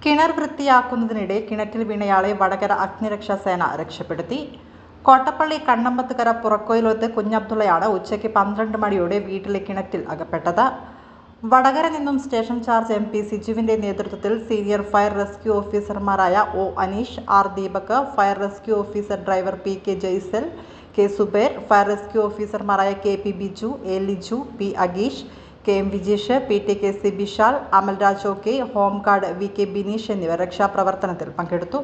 കിണർ വൃത്തിയാക്കുന്നതിനിടെ കിണറ്റിൽ വീണയാളെ വടകര അഗ്നിരക്ഷാസേന രക്ഷപ്പെടുത്തി. കോട്ടപ്പള്ളി കണ്ണമ്പത്തുകര പുറക്കൊയിലോത്ത് കുഞ്ഞബ്ദുള്ളയാണ് ഉച്ചയ്ക്ക് 12 മണിയോടെ വീട്ടിലെ കിണറ്റിൽ അകപ്പെട്ടത്. വടകര നിന്നും സ്റ്റേഷൻ ചാർജ് MP സിജുവിന്റെ നേതൃത്വത്തിൽ സീനിയർ ഫയർ റെസ്ക്യൂ ഓഫീസർമാരായ O Aneesh, R Deepak, fire rescue officer driver PK Jaisal, K Zubair, fire rescue ഓഫീസർമാരായ KP Biju, A Liju, P Ageesh, KM Vijeesh, PTKC Bishal, Amalraj OK, home guard VK Bineesh എന്നിവർ രക്ഷാപ്രവർത്തനത്തിൽ പങ്കെടുത്തു.